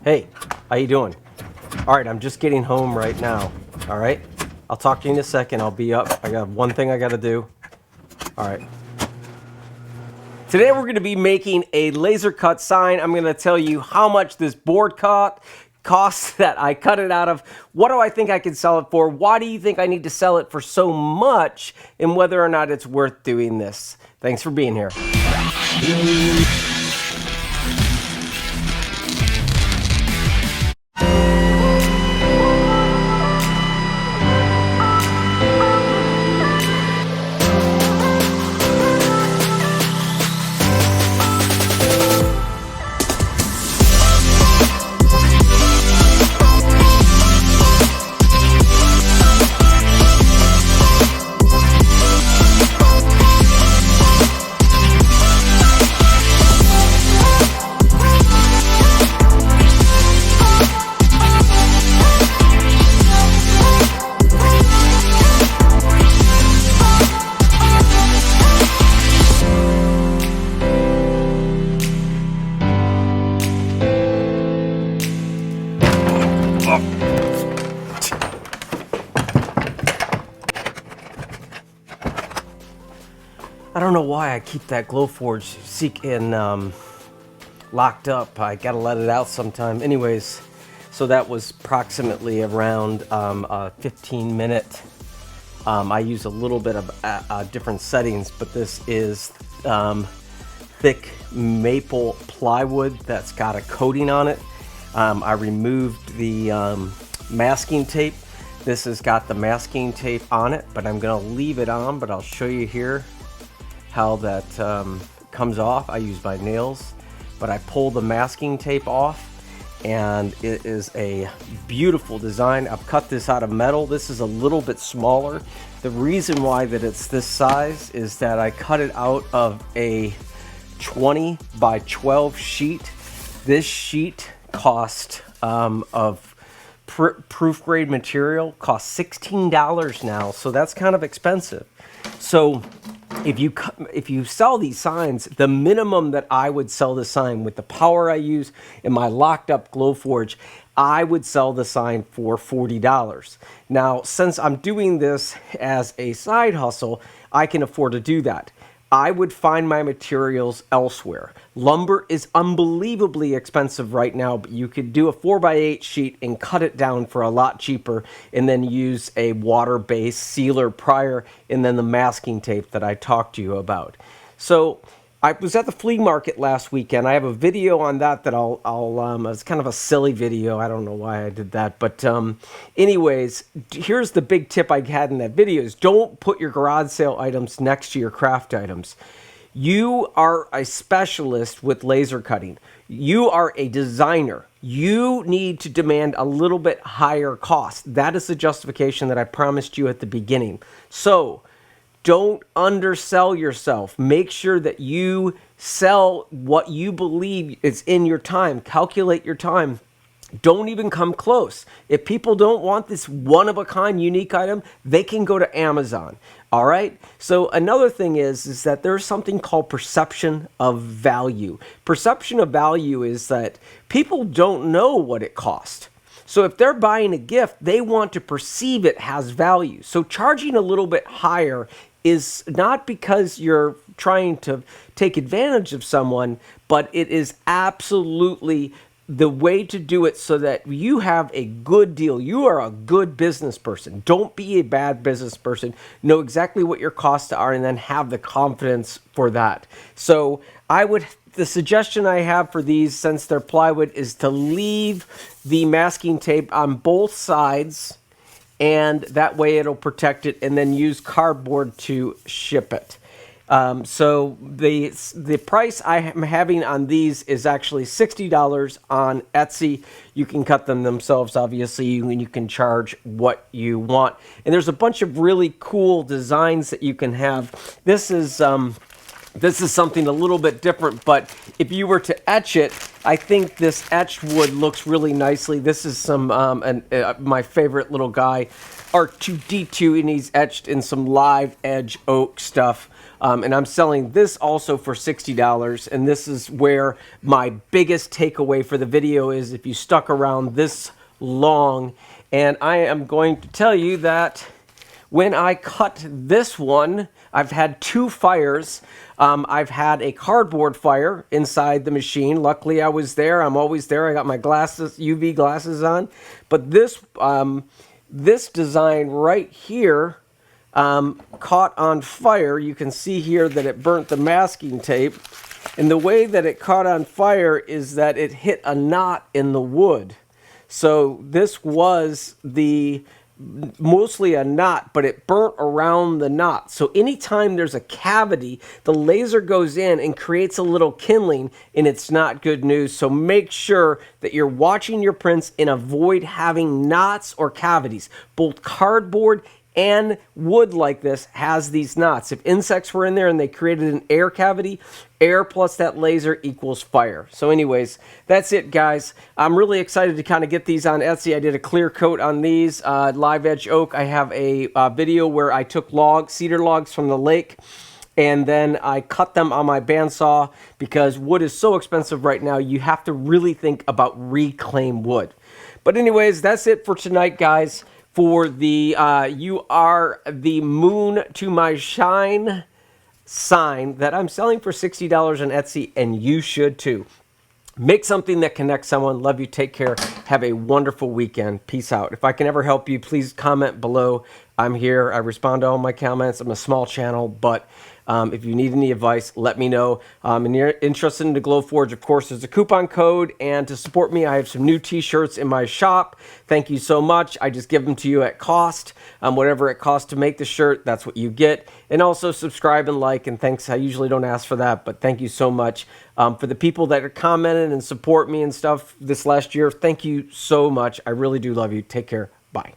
Hey, how you doing? All right, I'm just getting home right now. All right, I'll talk to you in a second. I'll be up. I got one thing I got to do. All right. Today we're going to be making a laser cut sign. I'm going to tell you how much this board costs that I cut it out of. What do I think I can sell it for? Why do you think I need to sell it for so much? And whether or not it's worth doing this. Thanks for being here. I don't know why I keep that Glowforge locked up. I gotta let it out sometime. Anyways, so that was approximately around 15-minute. I use a little bit of different settings, but this is thick maple plywood that's got a coating on it. I removed the masking tape. This has got the masking tape on it, but I'm gonna leave it on, but I'll show you here how that comes off. I use my nails, but I pull the masking tape off, and it is a beautiful design. I've cut this out of metal. This is a little bit smaller. The reason why that it's this size is that I cut it out of a 20 by 12 sheet. This sheet cost of proof grade material costs $16 now, so that's kind of expensive. So if you sell these signs, the minimum that I would sell the sign with the power I use in my locked up Glowforge, I would sell the sign for $40. Now, since I'm doing this as a side hustle, I can afford to do that. I would find my materials elsewhere. Lumber is unbelievably expensive right now, but you could do a 4x8 sheet and cut it down for a lot cheaper, and then use a water-based sealer prior, and then the masking tape that I talked to you about. So I was at the flea market last weekend. I have a video on that it's kind of a silly video. I don't know why I did that. But anyways, here's the big tip I had in that video is don't put your garage sale items next to your craft items. You are a specialist with laser cutting. You are a designer. You need to demand a little bit higher cost. That is the justification that I promised you at the beginning. So don't undersell yourself. Make sure that you sell what you believe is in your time. Calculate your time. Don't even come close. If people don't want this one-of-a-kind unique item, they can go to Amazon. All right? So another thing is that there's something called perception of value. Perception of value is that people don't know what it costs. So if they're buying a gift, they want to perceive it has value. So charging a little bit higher is not because you're trying to take advantage of someone, but it is absolutely the way to do it so that you have a good deal. You are a good business person. Don't be a bad business person. Know exactly what your costs are and then have the confidence for that. So the suggestion I have for these, since they're plywood, is to leave the masking tape on both sides, and that way it'll protect it, and then use cardboard to ship it. So the price I am having on these is actually $60 on Etsy. You can cut them themselves, obviously, and you can charge what you want. And there's a bunch of really cool designs that you can have. This is something a little bit different, but if you were to etch it, I think this etched wood looks really nicely. This is some my favorite little guy, R2D2, and he's etched in some live edge oak stuff. And I'm selling this also for $60. And this is where my biggest takeaway for the video is, if you stuck around this long. And I am going to tell you that when I cut this one, I've had 2 fires. I've had a cardboard fire inside the machine. Luckily, I was there. I'm always there. I got my glasses, UV glasses on. But this design right here caught on fire. You can see here that it burnt the masking tape. And the way that it caught on fire is that it hit a knot in the wood. So this was mostly a knot, but it burnt around the knot. So anytime there's a cavity, the laser goes in and creates a little kindling, and it's not good news. So make sure that you're watching your prints and avoid having knots or cavities. Both cardboard and wood like this has these knots. If insects were in there and they created an air cavity, air plus that laser equals fire. So anyways, that's it, guys. I'm really excited to kind of get these on Etsy. I did a clear coat on these live edge oak. I have a video where I took cedar logs from the lake, and then I cut them on my bandsaw. Because wood is so expensive right now, you have to really think about reclaimed wood. But anyways, that's it for tonight, guys. For the you are the moon to my shine sign that I'm selling for $60 on Etsy, and you should too. Make something that connects someone. Love you. Take care. Have a wonderful weekend. Peace out. If I can ever help you, please comment below. I'm here. I respond to all my comments. I'm a small channel, but if you need any advice, let me know. And you're interested in the Glowforge, of course, there's a coupon code. And to support me, I have some new t-shirts in my shop. Thank you so much. I just give them to you at cost. Whatever it costs to make the shirt, that's what you get. And also subscribe and like, and thanks. I usually don't ask for that, but thank you so much. For the people that are commenting and support me and stuff this last year, thank you so much. I really do love you. Take care. Bye.